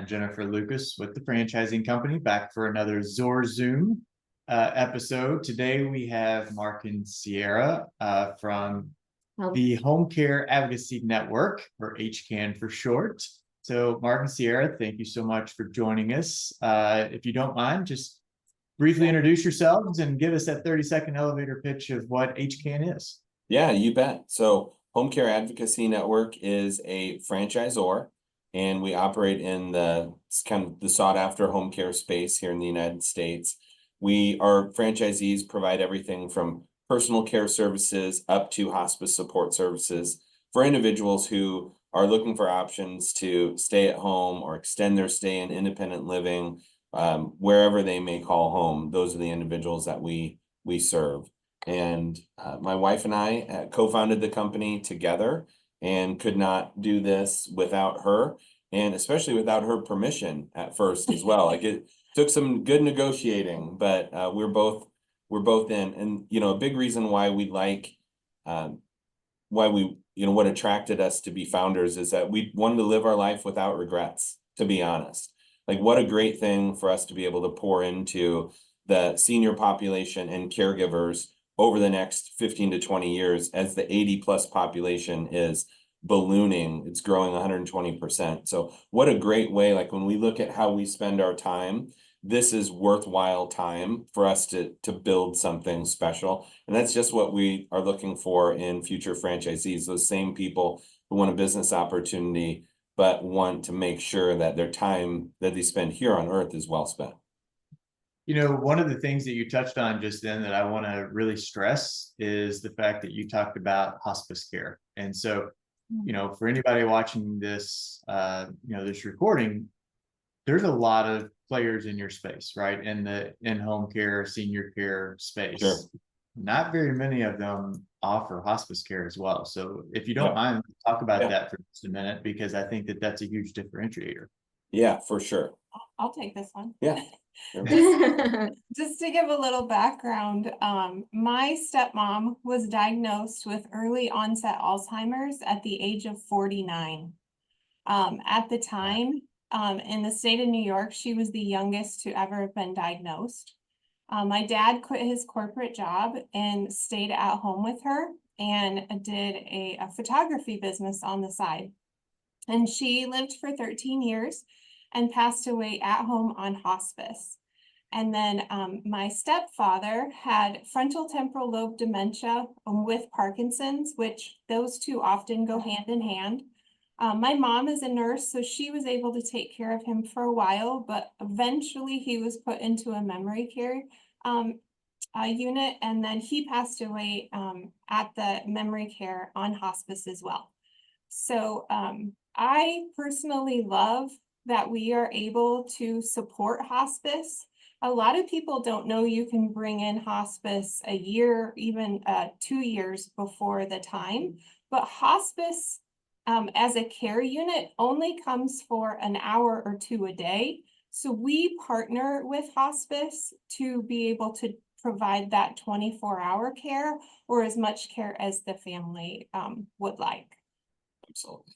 I'm Jennifer Lucas with the Franchising Company, back for another Zor Zoom episode. Today we have Mark and Sierra from the Home Care Advocacy Network, or HCAN for short. So Mark and Sierra, thank you so much for joining us. If you don't mind, just briefly introduce yourselves and give us that 30-second elevator pitch of what HCAN is. Yeah, you bet. So Home Care Advocacy Network is a franchisor, and we operate in the kind of the sought after home care space here in the United States. Our franchisees provide everything from personal care services up to hospice support services for individuals who are looking for options to stay at home or extend their stay in independent living, wherever they may call home. Those are the individuals that we serve. And my wife and I co-founded the company together and could not do this without her, and especially without her permission at first as well. Like, it took some good negotiating, but we're both in. And a big reason why we what attracted us to be founders is that we wanted to live our life without regrets, to be honest. Like, what a great thing for us to be able to pour into the senior population and caregivers over the next 15 to 20 years, as the 80+ population is ballooning. It's growing 120%. So what a great way, like when we look at how we spend our time, this is worthwhile time for us to build something special. And that's just what we are looking for in future franchisees, those same people who want a business opportunity, but want to make sure that their time that they spend here on earth is well spent. One of the things that you touched on just then that I want to really stress is the fact that you talked about hospice care. And so, for anybody watching this, this recording, there's a lot of players in your space, right? In the in-home care, senior care space. Sure. Not very many of them offer hospice care as well. So if you don't mind, talk about that for just a minute, because I think that that's a huge differentiator. Yeah, for sure. I'll take this one. Yeah. Just to give a little background, my stepmom was diagnosed with early onset Alzheimer's at the age of 49. At the time, in the state of New York, she was the youngest to ever have been diagnosed. My dad quit his corporate job and stayed at home with her and did a photography business on the side. And she lived for 13 years and passed away at home on hospice. And then my stepfather had frontal temporal lobe dementia with Parkinson's, which those two often go hand in hand. My mom is a nurse, so she was able to take care of him for a while, but eventually he was put into a memory care unit, and then he passed away at the memory care on hospice as well. So I personally love that we are able to support hospice. A lot of people don't know you can bring in hospice a year, even 2 years before the time, but hospice as a care unit only comes for an hour or two a day. So we partner with hospice to be able to provide that 24-hour care, or as much care as the family would like. Absolutely.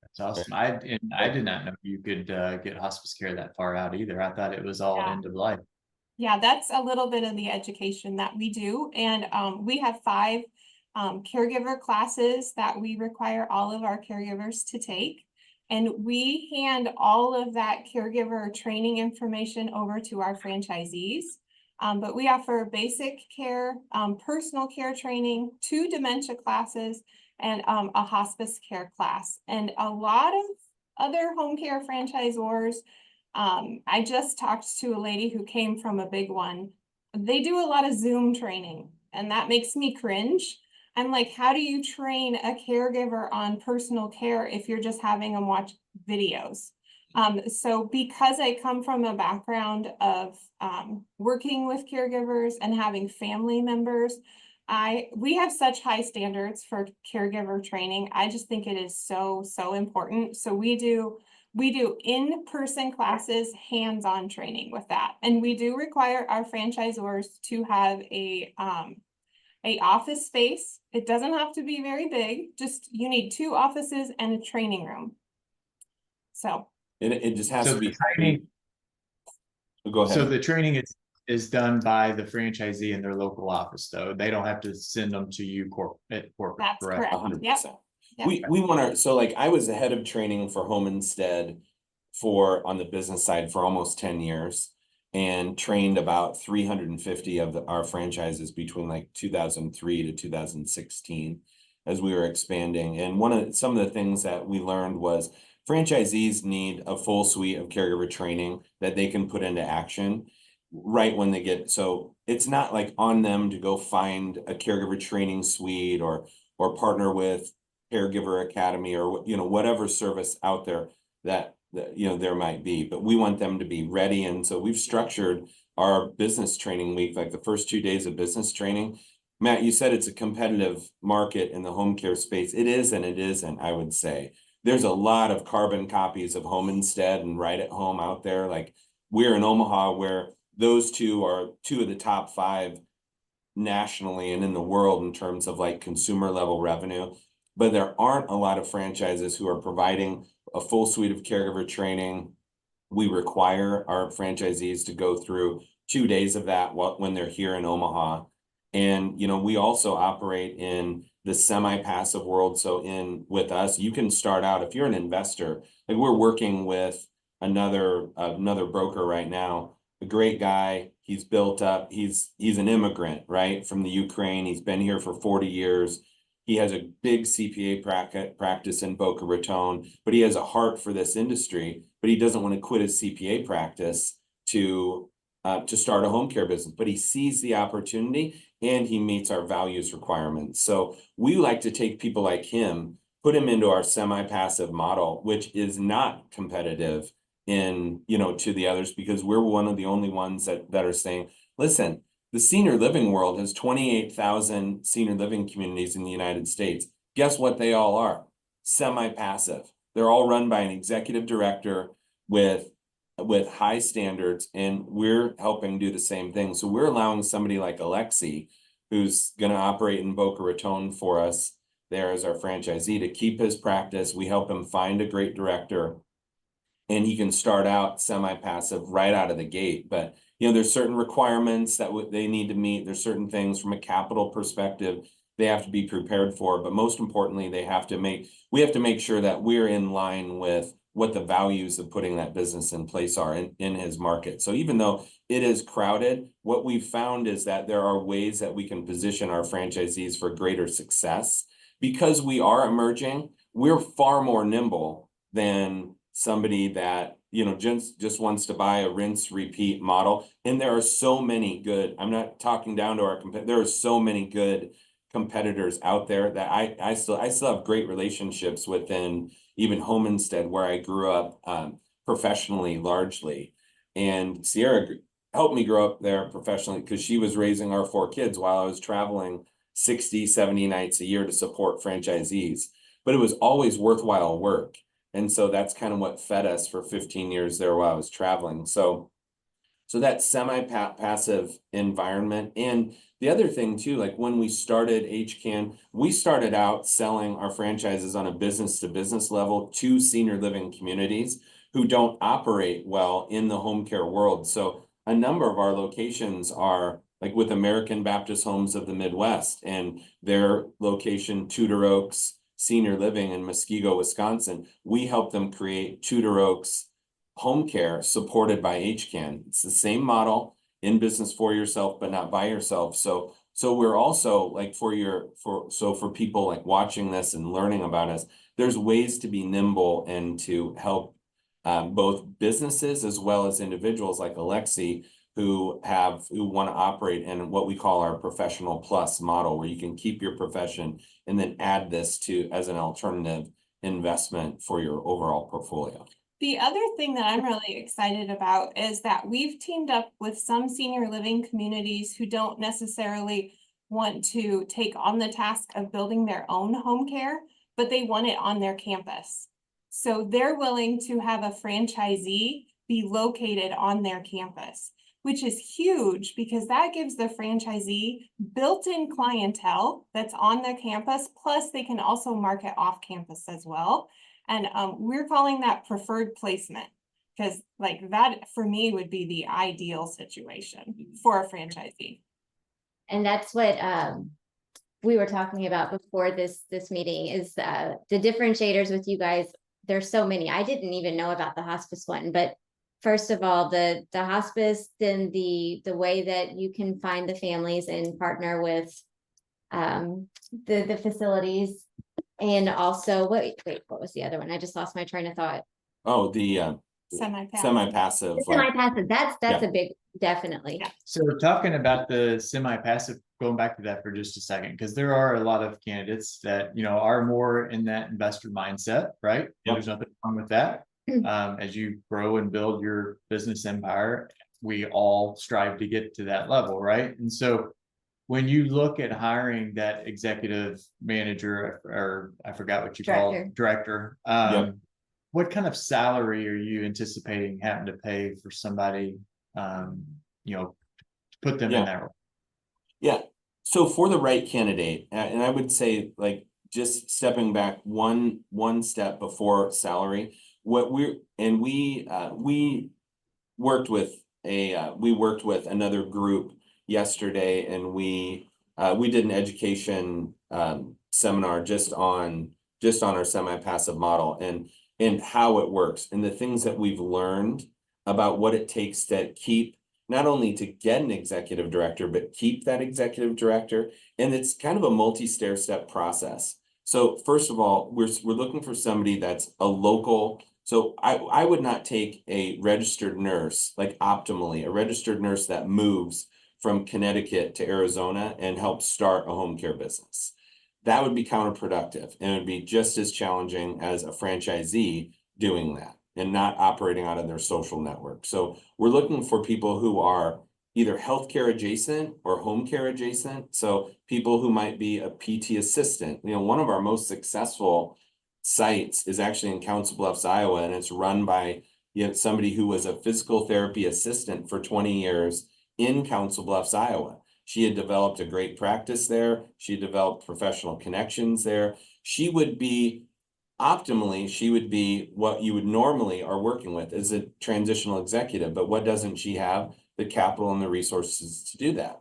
That's awesome. I did not know you could get hospice care that far out either. I thought it was all end of life. Yeah, that's a little bit of the education that we do. And we have 5 caregiver classes that we require all of our caregivers to take. And we hand all of that caregiver training information over to our franchisees. But we offer basic care, personal care training, 2 dementia classes, and a hospice care class. And a lot of other home care franchisors, I just talked to a lady who came from a big one. They do a lot of Zoom training, and that makes me cringe. I'm like, how do you train a caregiver on personal care if you're just having them watch videos? So because I come from a background of working with caregivers and having family members, we have such high standards for caregiver training. I just think it is so important. So we do in-person classes, hands-on training with that. And we do require our franchisors to have a office space. It doesn't have to be very big, just you need 2 offices and a training room. So It just has So to the be. training, Go ahead. so the training is done by the franchisee in their local office, though. They don't have to send them to you corporate, That's correct? correct. 100%. Yep. We want to, so like I was the head of training for Home Instead on the business side for almost 10 years and trained about 350 of our franchises between like 2003 to 2016 as we were expanding. And some of the things that we learned was franchisees need a full suite of caregiver training that they can put into action right when they get, so it's not like on them to go find a caregiver training suite or partner with Caregiver Academy or whatever service out there that there might be, but we want them to be ready. And so we've structured our business training week, like the first 2 days of business training. Matt, you said it's a competitive market in the home care space. It is and it isn't, I would say. There's a lot of carbon copies of Home Instead and Right at Home out there. Like we're in Omaha, where those two are two of the top 5 nationally and in the world in terms of like consumer level revenue. But there aren't a lot of franchises who are providing a full suite of caregiver training. We require our franchisees to go through 2 days of that when they're here in Omaha. And, we also operate in the semi-passive world. So with us, you can start out, if you're an investor, like we're working with another broker right now, a great guy. He's built up, he's an immigrant, right, from the Ukraine. He's been here for 40 years. He has a big CPA practice in Boca Raton, but he has a heart for this industry, but he doesn't want to quit his CPA practice to start a home care business, but he sees the opportunity and he meets our values requirements. So we like to take people like him, put him into our semi-passive model, which is not competitive to the others, because we're one of the only ones that are saying, listen, the senior living world has 28,000 senior living communities in the United States. Guess what they all are? Semi-passive. They're all run by an executive director with high standards, and we're helping do the same thing. So we're allowing somebody like Alexi, who's going to operate in Boca Raton for us there as our franchisee, to keep his practice. We help him find a great director, and he can start out semi-passive right out of the gate. But there's certain requirements that they need to meet. There's certain things from a capital perspective they have to be prepared for. But most importantly, we have to make sure that we're in line with what the values of putting that business in place are in his market. So even though it is crowded, what we've found is that there are ways that we can position our franchisees for greater success. Because we are emerging, we're far more nimble than somebody that just wants to buy a rinse repeat model. And there are so many good, I'm not talking down to our there are so many good competitors out there that I still have great relationships within even Home Instead, where I grew up professionally largely. And Sierra helped me grow up there professionally because she was raising our 4 kids while I was traveling 60, 70 nights a year to support franchisees. But it was always worthwhile work. And so that's kind of what fed us for 15 years there while I was traveling. So that semi-passive environment. And the other thing too, like when we started HCAN, we started out selling our franchises on a business to business level to senior living communities who don't operate well in the home care world. So a number of our locations are like with American Baptist Homes of the Midwest, and their location, Tudor Oaks Senior Living in Muskego, Wisconsin. We help them create Tudor Oaks home care supported by HCAN. It's the same model, in business for yourself, but not by yourself. So we're also like for people like watching this and learning about us, there's ways to be nimble and to help both businesses as well as individuals like Alexi who want to operate in what we call our professional plus model, where you can keep your profession and then add this as an alternative investment for your overall portfolio. The other thing that I'm really excited about is that we've teamed up with some senior living communities who don't necessarily want to take on the task of building their own home care, but they want it on their campus. So they're willing to have a franchisee be located on their campus, which is huge because that gives the franchisee built-in clientele that's on their campus. Plus they can also market off campus as well. And we're calling that preferred placement, because like that for me would be the ideal situation for a franchisee. And that's what we were talking about before this meeting is the differentiators with you guys. There's so many. I didn't even know about the hospice one, but first of all, the hospice, then the way that you can find the families and partner with the facilities, and also wait, what was the other one? I just lost my train of thought. Oh, the Semi-passive. semi-passive. Semi-passive. That's Yeah. a big, definitely. Yeah. So we're talking about the semi-passive, going back to that for just a second, because there are a lot of candidates that, you know, are more in that investor mindset, right? Yep. There's nothing wrong with that. As you grow and build your business empire, we all strive to get to that level, right? And so when you look at hiring that executive manager, or I forgot what you call it, director, Yep. what kind of salary are you anticipating having to pay for somebody, you know, to put them in that role? Yeah. So for the right candidate, and I would say, like, just stepping back one step before salary, we worked with another group yesterday, and we did an education seminar just on our semi-passive model and how it works, and the things that we've learned about what it takes to keep, not only to get an executive director, but keep that executive director. And it's kind of a multi-stair-step process. So first of all, we're looking for somebody that's a local. So I would not take a registered nurse, like optimally, a registered nurse that moves from Connecticut to Arizona and helps start a home care business. That would be counterproductive, and it would be just as challenging as a franchisee doing that and not operating out of their social network. So we're looking for people who are either healthcare adjacent or home care adjacent. So people who might be a PT assistant. You know, one of our most successful sites is actually in Council Bluffs, Iowa, and it's run by somebody who was a physical therapy assistant for 20 years in Council Bluffs, Iowa. She had developed a great practice there. She had developed professional connections there. She would be optimally, she would be what you would normally are working with as a transitional executive, but what doesn't she have? The capital and the resources to do that.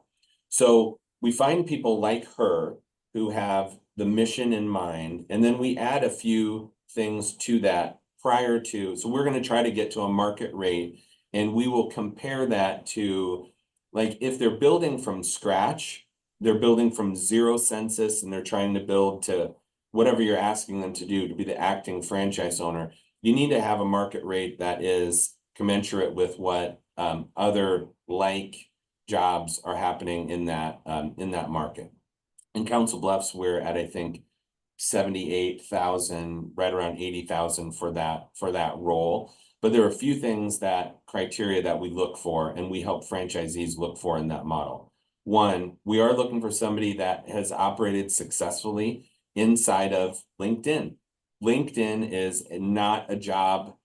So we find people like her who have the mission in mind, and then we add a few things to that prior to, so we're going to try to get to a market rate, and we will compare that to, like, if they're building from scratch, they're building from zero census, and they're trying to build to whatever you're asking them to do to be the acting franchise owner, you need to have a market rate that is commensurate with what other like jobs are happening in that market. In Council Bluffs, we're at, I think, 78,000, right around 80,000 for that role. But there are a few criteria that we look for, and we help franchisees look for in that model. One, we are looking for somebody that has operated successfully inside of LinkedIn. LinkedIn is not a job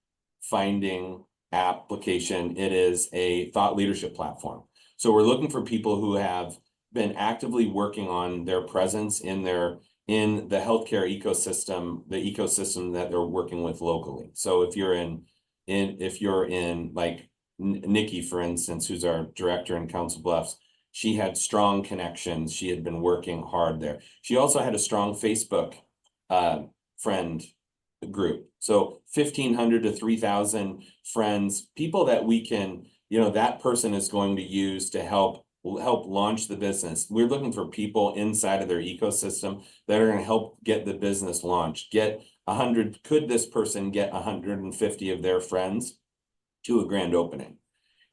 finding application. It is a thought leadership platform. So we're looking for people who have been actively working on their presence in the healthcare ecosystem, the ecosystem that they're working with locally. So if you're in like Nikki, for instance, who's our director in Council Bluffs, she had strong connections. She had been working hard there. She also had a strong Facebook friend group. So 1,500 to 3,000 friends, people that we can, that person is going to use to help launch the business. We're looking for people inside of their ecosystem that are going to help get the business launched. Could this person get 150 of their friends to a grand opening?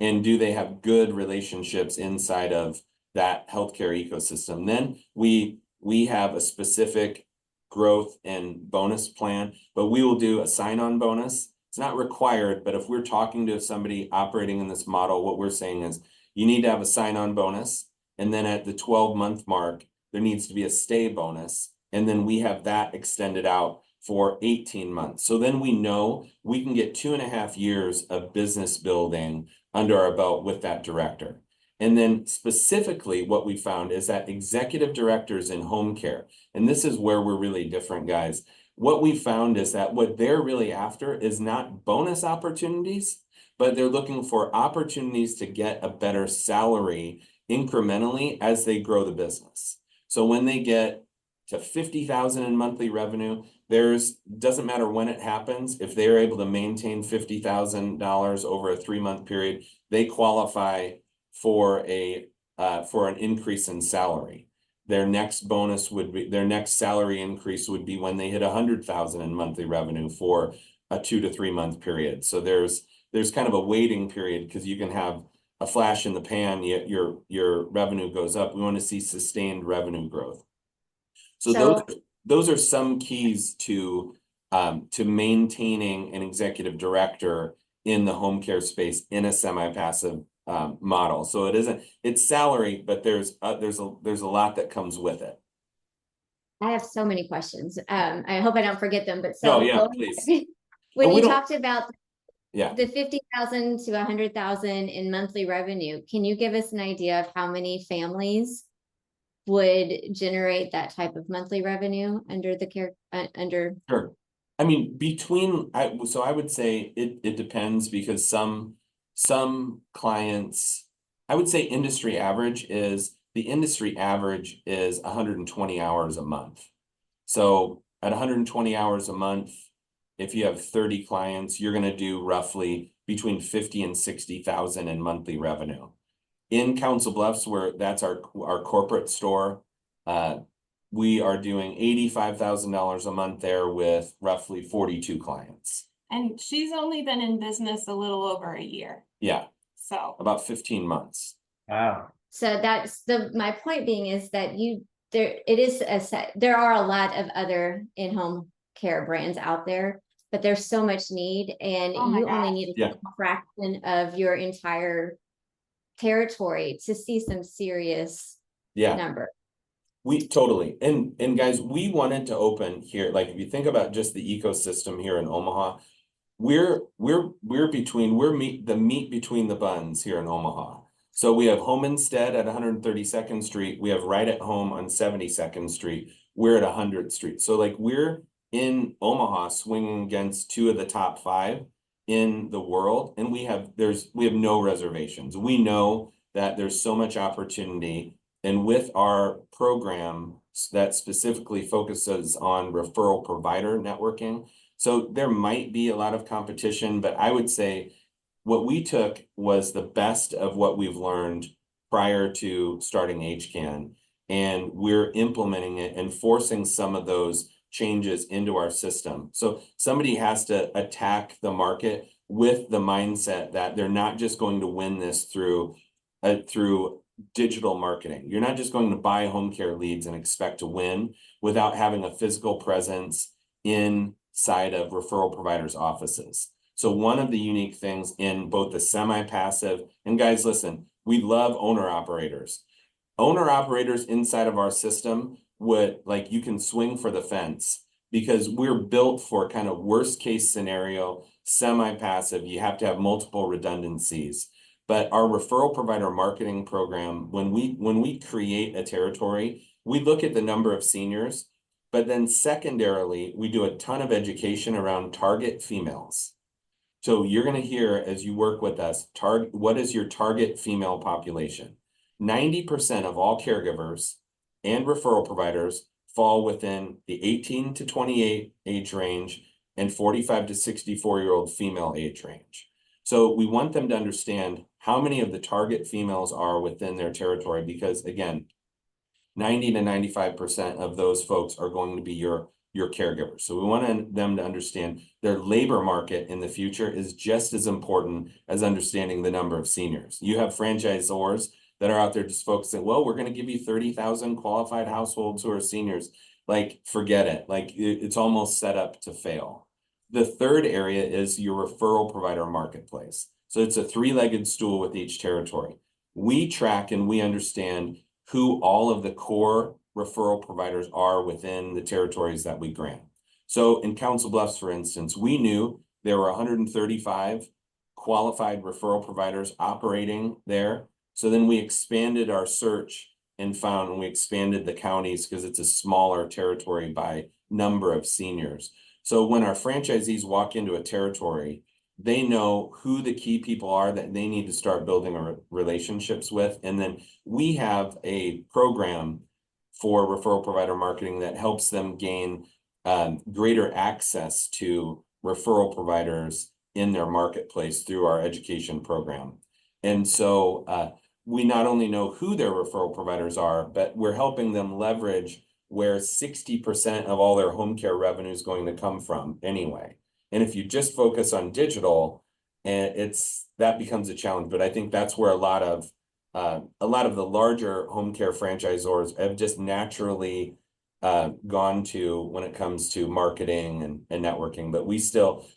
And do they have good relationships inside of that healthcare ecosystem? Then we have a specific growth and bonus plan, but we will do a sign-on bonus. It's not required, but if we're talking to somebody operating in this model, what we're saying is you need to have a sign-on bonus. And then at the 12-month mark, there needs to be a stay bonus. And then we have that extended out for 18 months. So then we know we can get 2.5 years of business building under our belt with that director. And then specifically what we found is that executive directors in home care, and this is where we're really different, guys. what we found is that what they're really after is not bonus opportunities, but they're looking for opportunities to get a better salary incrementally as they grow the business. So when they get to 50,000 in monthly revenue, doesn't matter when it happens, if they're able to maintain $50,000 over a 3-month period, they qualify for an increase in salary. Their next salary increase would be when they hit 100,000 in monthly revenue for a 2 to 3 month period. So there's kind of a waiting period, because you can have a flash in the pan, your revenue goes up. We want to see sustained revenue growth. So those are some keys to maintaining an executive director in the home care space in a semi-passive model. So it's salary, but there's a lot that comes with it. I have so many questions. I hope I don't forget them, but No, yeah, please. When you talked about the 50,000 to 100,000 in monthly revenue, can you give us an idea of how many families would generate that type of monthly revenue under the care under? Sure. I mean, so I would say it depends, because some clients, I would say the industry average is 120 hours a month. So at 120 hours a month, if you have 30 clients, you're going to do roughly between 50 and 60,000 in monthly revenue. In Council Bluffs, where that's our corporate store, we are doing $85,000 a month there with roughly 42 clients. And she's only been in business a little over a year. Yeah. So about 15 months. Wow. So that's my point being is that there are a lot of other in-home care brands out there, but there's so much need, and you only need a fraction of your entire territory to see some serious number. We totally, and guys, we wanted to open here, like if you think about just the ecosystem here in Omaha, we're the meat between the buns here in Omaha. So we have Home Instead at 132nd Street. We have Right at Home on 72nd Street. We're at 100th Street. So like we're in Omaha swinging against 2 of the top 5 in the world. And we have no reservations. We know that there's so much opportunity. And with our program that specifically focuses on referral provider networking, so there might be a lot of competition, but I would say what we took was the best of what we've learned prior to starting HCAN, and we're implementing it and forcing some of those changes into our system. So somebody has to attack the market with the mindset that they're not just going to win this through digital marketing. You're not just going to buy home care leads and expect to win without having a physical presence inside of referral providers' offices. So one of the unique things in both the semi-passive, and guys, listen, we love owner-operators. Owner-operators inside of our system you can swing for the fence, because we're built for kind of worst case scenario, semi-passive. You have to have multiple redundancies. But our referral provider marketing program, when we create a territory, we look at the number of seniors, but then secondarily, we do a ton of education around target females. So you're going to hear, as you work with us, what is your target female population? 90% of all caregivers and referral providers fall within the 18 to 28 age range and 45 to 64-year-old female age range. So we want them to understand how many of the target females are within their territory, because again, 90 to 95% of those folks are going to be your caregivers. So we want them to understand their labor market in the future is just as important as understanding the number of seniors. You have franchisors that are out there just focusing, well, we're going to give you 30,000 qualified households who are seniors. Like, forget it. Like, it's almost set up to fail. The third area is your referral provider marketplace. So it's a 3-legged stool with each territory. We track and we understand who all of the core referral providers are within the territories that we grant. So in Council Bluffs, for instance, we knew there were 135 qualified referral providers operating there. So then we expanded our search and we expanded the counties, because it's a smaller territory by number of seniors. So when our franchisees walk into a territory, they know who the key people are that they need to start building relationships with. And then we have a program for referral provider marketing that helps them gain greater access to referral providers in their marketplace through our education program. And so we not only know who their referral providers are, but we're helping them leverage where 60% of all their home care revenue is going to come from anyway. And if you just focus on digital, and that becomes a challenge. But I think that's where a lot of the larger home care franchisors have just naturally gone to when it comes to marketing and networking. But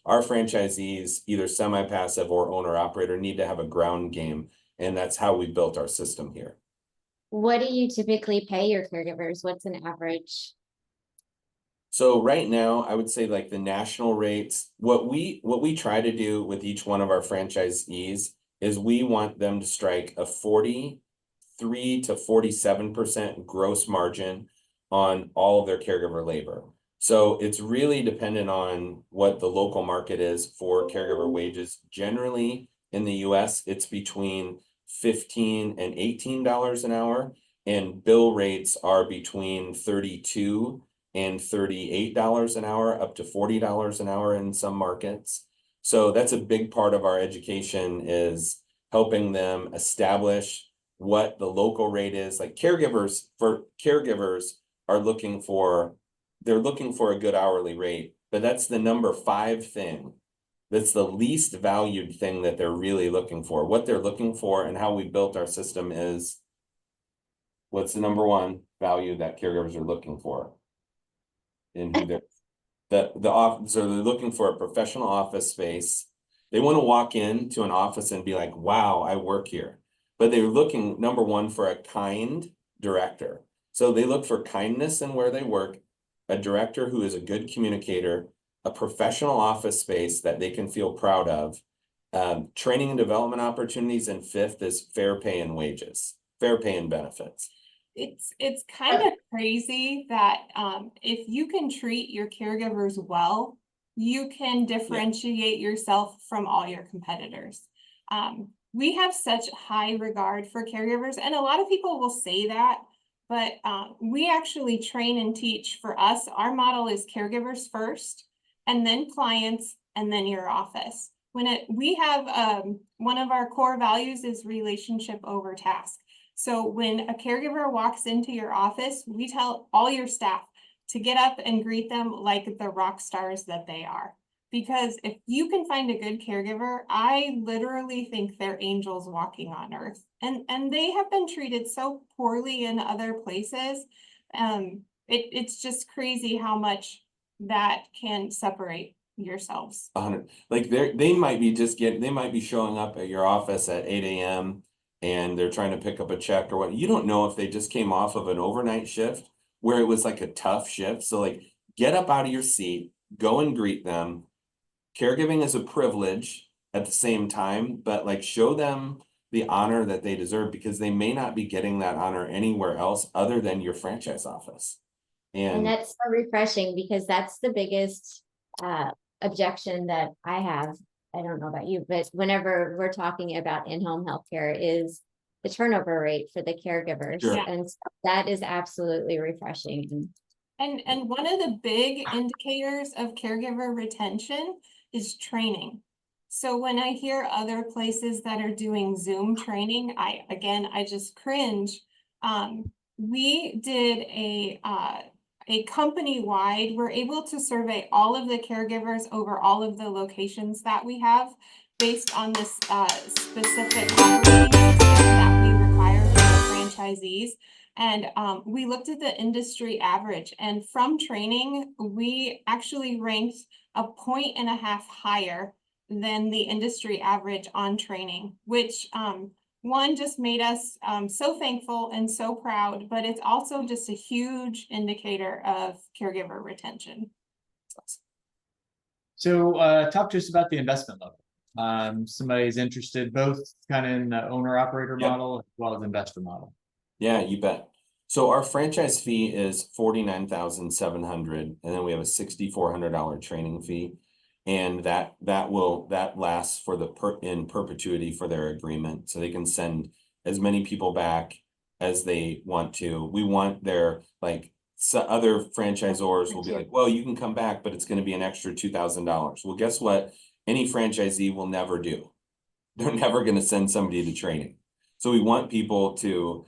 our franchisees, either semi-passive or owner operator, need to have a ground game. And that's how we built our system here. What do you typically pay your caregivers? What's an average? So right now, I would say like the national rates, what we try to do with each one of our franchisees is we want them to strike a 43 to 47% gross margin on all of their caregiver labor. So it's really dependent on what the local market is for caregiver wages. Generally in the US, it's between $15 and $18 an hour, and bill rates are between $32 and $38 an hour, up to $40 an hour in some markets. So that's a big part of our education, is helping them establish what the local rate is. Like caregivers are looking for a good hourly rate, but that's the number 5 thing. That's the least valued thing that they're really looking for. What they're looking for and how we built our system is, what's the number 1 value that caregivers are looking for? And who the office, so they're looking for a professional office space. They want to walk into an office and be like, wow, I work here. But they're looking, number 1, for a kind director. So they look for kindness in where they work, a director who is a good communicator, a professional office space that they can feel proud of, training and development opportunities, and 5th is fair pay and wages, fair pay and benefits. It's kind of crazy that if you can treat your caregivers well, you can differentiate yourself from all your competitors. We have such high regard for caregivers, and a lot of people will say that, but we actually train and teach. For us, our model is caregivers first, and then clients, and then your office. We have one of our core values is relationship over task. So when a caregiver walks into your office, we tell all your staff to get up and greet them like the rock stars that they are. Because if you can find a good caregiver, I literally think they're angels walking on earth. And they have been treated so poorly in other places. It's just crazy how much that can separate yourselves. 100. Like they might be showing up at your office at 8 a.m. and they're trying to pick up a check or what. You don't know if they just came off of an overnight shift where it was like a tough shift. So like, get up out of your seat, go and greet them. Caregiving is a privilege at the same time, but like, show them the honor that they deserve, because they may not be getting that honor anywhere else other than your franchise office. And that's so refreshing, because that's the biggest objection that I have. I don't know about you, but whenever we're talking about in-home healthcare, is the turnover rate for the caregivers. Sure. And so that is absolutely refreshing. And one of the big indicators of caregiver retention is training. So when I hear other places that are doing Zoom training, I just cringe. We did a company-wide, we're able to survey all of the caregivers over all of the locations that we have based on this specific operating system that we require for our franchisees. And we looked at the industry average, and from training, we actually ranked 1.5 points higher than the industry average on training, which one just made us so thankful and so proud, but it's also just a huge indicator of caregiver retention. So talk to us about the investment level. Somebody's interested both kind of in the owner operator model as well as investor model. Yeah, you bet. So our franchise fee is $49,700, and then we have a $6,400 training fee. And that lasts for in perpetuity for their agreement. So they can send as many people back as they want to. We want their, like, other franchisors will be like, well, you can come back, but it's going to be an extra $2,000. Well, guess what? Any franchisee will never do. They're never going to send somebody to training. So we want people to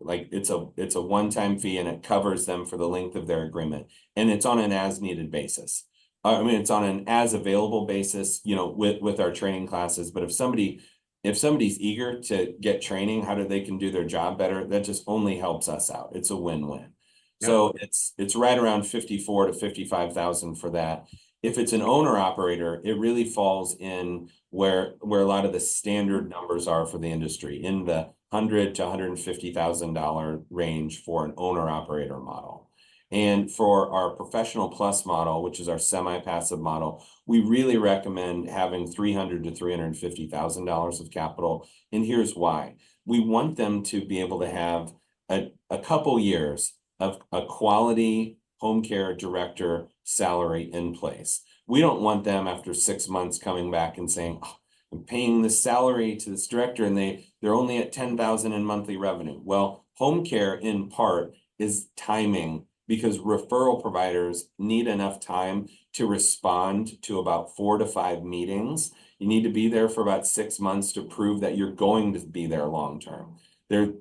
like, it's a one-time fee, and it covers them for the length of their agreement. And it's on an as-needed basis. I mean, it's on an as-available basis, you know, with our training classes. But if somebody's eager to get training, how they can do their job better, that just only helps us out. It's a win-win. Yep. So it's right around 54 to 55,000 for that. If it's an owner operator, it really falls in where a lot of the standard numbers are for the industry, in the $100,000 to $150,000 range for an owner operator model. And for our professional plus model, which is our semi-passive model, we really recommend having $300,000 to $350,000 of capital. And here's why. We want them to be able to have a couple years of a quality home care director salary in place. We don't want them after 6 months coming back and saying, oh, I'm paying this salary to this director and they're only at $10,000 in monthly revenue. Well, home care in part is timing, because referral providers need enough time to respond to about 4 to 5 meetings. You need to be there for about 6 months to prove that you're going to be there long-term. They're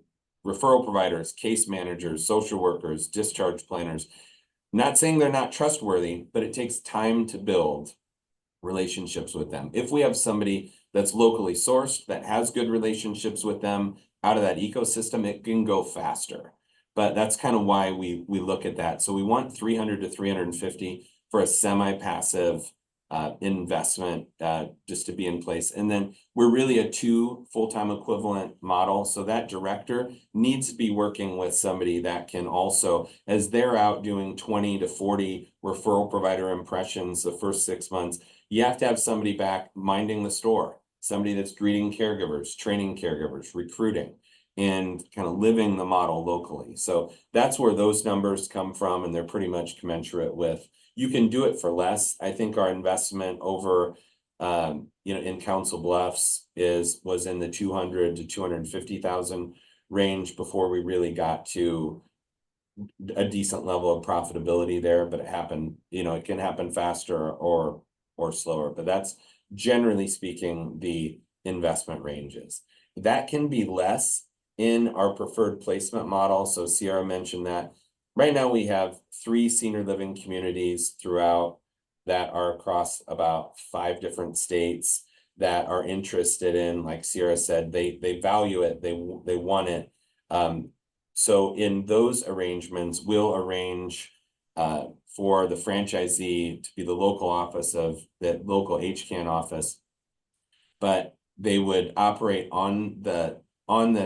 referral providers, case managers, social workers, discharge planners. Not saying they're not trustworthy, but it takes time to build relationships with them. If we have somebody that's locally sourced, that has good relationships with them out of that ecosystem, it can go faster. But that's kind of why we look at that. So we want 300 to 350 for a semi-passive investment just to be in place. And then we're really a 2 full-time equivalent model. So that director needs to be working with somebody that can also, as they're out doing 20 to 40 referral provider impressions the first 6 months, you have to have somebody back minding the store, somebody that's greeting caregivers, training caregivers, recruiting, and kind of living the model locally. So that's where those numbers come from, and they're pretty much commensurate with. You can do it for less. I think our investment over, in Council Bluffs was in the 200 to 250,000 range before we really got to a decent level of profitability there. But it happened, it can happen faster or slower. But that's generally speaking the investment ranges. That can be less in our preferred placement model. So Sierra mentioned that. Right now we have 3 senior living communities throughout that are across about 5 different states that are interested in, like Sierra said, they value it, they want it. So in those arrangements, we'll arrange for the franchisee to be the local office of the local HCAN office, but they would operate on the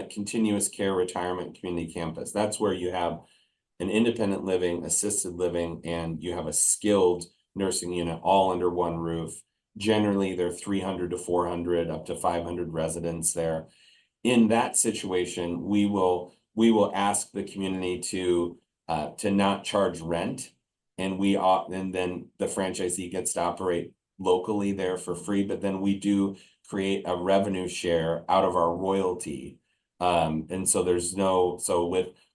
continuous care retirement community campus. That's where you have an independent living, assisted living, and you have a skilled nursing unit all under one roof. Generally, they're 300 to 400, up to 500 residents there. In that situation, we will ask the community to not charge rent, and then the franchisee gets to operate locally there for free. But then we do create a revenue share out of our royalty, and so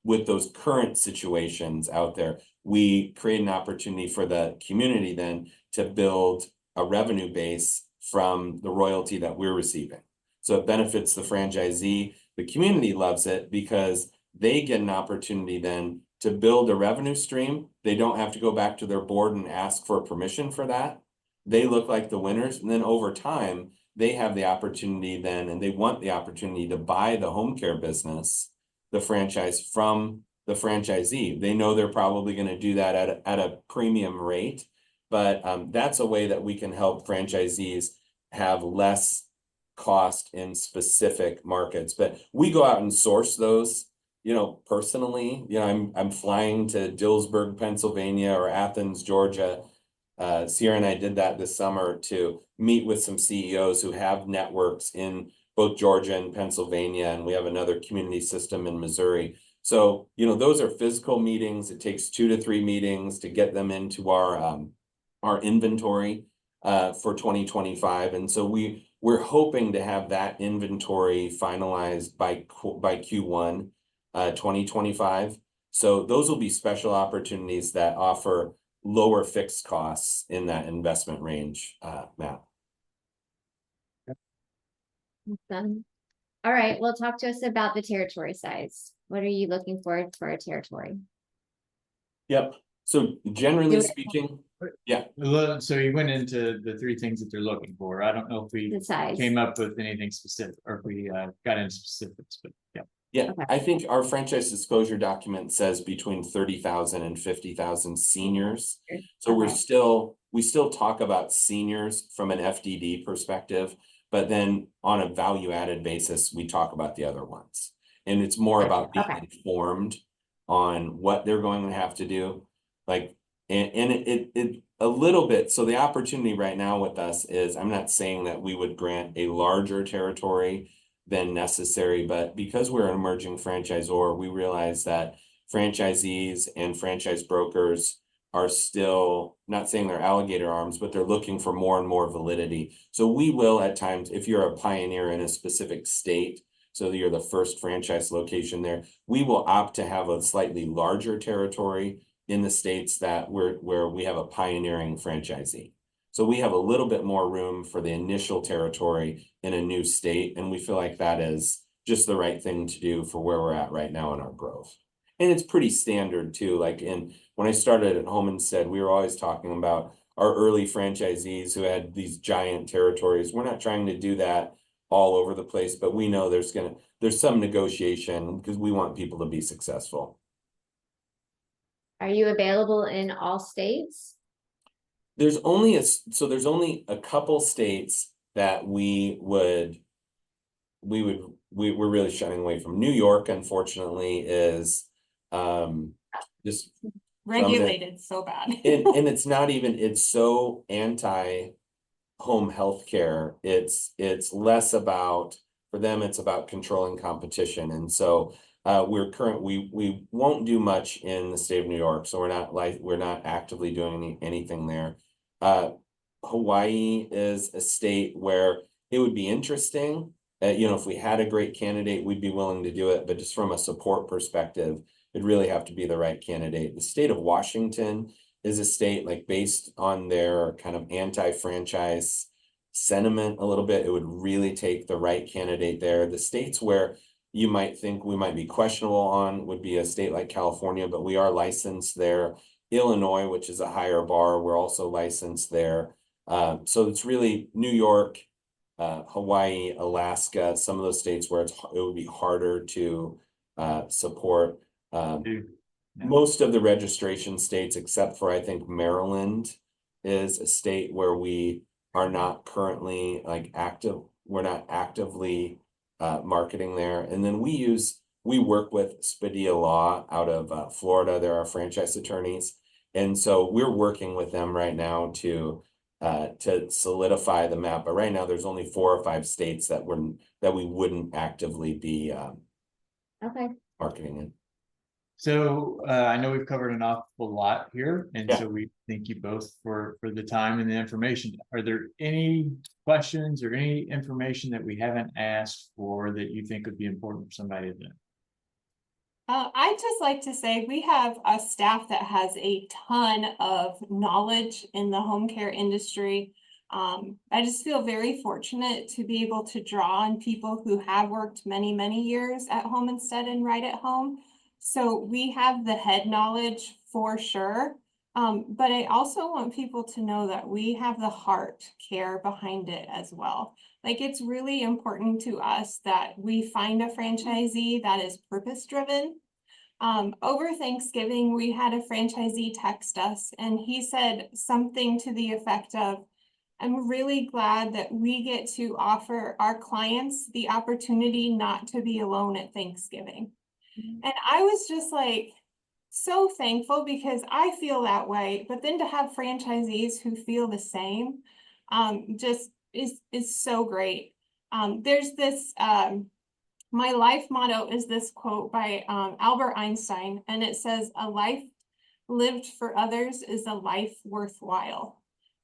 with those current situations out there, we create an opportunity for the community then to build a revenue base from the royalty that we're receiving. So it benefits the franchisee. The community loves it because they get an opportunity then to build a revenue stream. They don't have to go back to their board and ask for permission for that. They look like the winners. And then over time, they have the opportunity then, and they want the opportunity to buy the home care business, the franchise, from the franchisee. They know they're probably going to do that at a premium rate, but that's a way that we can help franchisees have less cost in specific markets. But we go out and source those, personally. I'm flying to Dillsburg, Pennsylvania, or Athens, Georgia. Sierra and I did that this summer to meet with some CEOs who have networks in both Georgia and Pennsylvania, and we have another community system in Missouri. So, those are physical meetings. It takes 2 to 3 meetings to get them into our inventory for 2025. And so we're hoping to have that inventory finalized by Q1 2025. So those will be special opportunities that offer lower fixed costs in that investment range, Matt. Awesome. All right, well, talk to us about the territory size. What are you looking for a territory? Yep. So generally speaking, yeah. So you went into the 3 things that they're looking for. I don't know if we The size. came up with anything specific or if we got into specifics, but yeah. Yeah, Okay. I think our franchise disclosure document says between 30,000 and 50,000 seniors. So Okay. we still talk about seniors from an FDD perspective, but then on a value added basis, we talk about the other ones. And it's more about being informed on what they're going to have to do. Like, and it a little bit. So the opportunity right now with us is, I'm not saying that we would grant a larger territory than necessary, but because we're an emerging franchisor, we realize that franchisees and franchise brokers are still, not saying they're alligator arms, but they're looking for more and more validity. So we will at times, if you're a pioneer in a specific state, so you're the first franchise location there, we will opt to have a slightly larger territory in the states that where we have a pioneering franchisee. So we have a little bit more room for the initial territory in a new state, and we feel like that is just the right thing to do for where we're at right now in our growth. And it's pretty standard too. Like when I started at Home Instead, we were always talking about our early franchisees who had these giant territories. We're not trying to do that all over the place, but we know there's some negotiation because we want people to be successful. Are you available in all states? There's only a couple states that we're really shying away from. New York, unfortunately, is just regulated so bad. and it's not even, it's so anti home healthcare. It's less about, for them, it's about controlling competition. And so we won't do much in the state of New York. So we're not actively doing anything there. Hawaii is a state where it would be interesting. If we had a great candidate, we'd be willing to do it. But just from a support perspective, it'd really have to be the right candidate. The state of Washington is a state, like, based on their kind of anti-franchise sentiment a little bit, it would really take the right candidate there. The states where you might think we might be questionable on would be a state like California, but we are licensed there. Illinois, which is a higher bar, we're also licensed there. So it's really New York, Hawaii, Alaska, some of those states where it would be harder to support. Most of the registration states, except for I think Maryland, is a state where we are not currently active. We're not actively marketing there. And then we work with Spadilla Law out of Florida. They're our franchise attorneys. And so we're working with them right now to solidify the map. But right now there's only 4 or 5 states that we wouldn't actively be marketing in. So I know we've covered an awful lot here, and Yeah. so we thank you both for the time and the information. Are there any questions or any information that we haven't asked for that you think would be important for somebody to know? I'd just like to say we have a staff that has a ton of knowledge in the home care industry. I just feel very fortunate to be able to draw on people who have worked many, many years at Home Instead and right at home. So we have the head knowledge for sure. But I also want people to know that we have the heart care behind it as well. Like, it's really important to us that we find a franchisee that is purpose driven. Over Thanksgiving, we had a franchisee text us and he said something to the effect of, I'm really glad that we get to offer our clients the opportunity not to be alone at Thanksgiving. And I was just like, so thankful, because I feel that way. But then to have franchisees who feel the same, just is so great. There's this my life motto is this quote by Albert Einstein, and it says, "A life lived for others is a life worthwhile."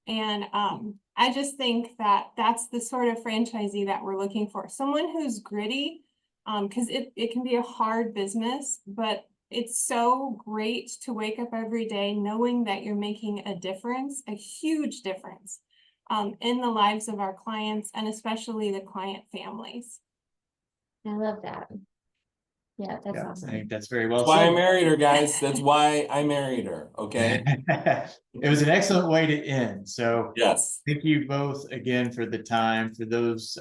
And I just think that that's the sort of franchisee that we're looking for. Someone who's gritty, because it can be a hard business, but it's so great to wake up every day knowing that you're making a difference, a huge difference, in the lives of our clients and especially the client families. I love that. Yeah, that's Yeah, I awesome. think that's very well That's why I said. married her, guys. That's why I married her, okay? It was an excellent way to end. So Yes. thank you both again for the time. For those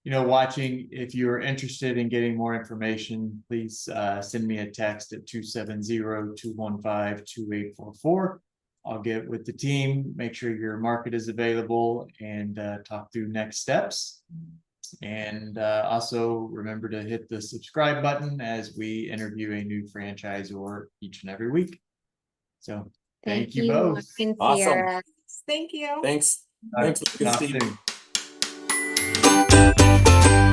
watching, if you're interested in getting more information, please send me a text at 270-215-2844. I'll get with the team, make sure your market is available, and talk through next steps. And also remember to hit the subscribe button as we interview a new franchisor each and every week. So thank you both. Mark and Awesome. Sierra. Thank you. Thanks. All right, Thanks, Lucas. talk soon.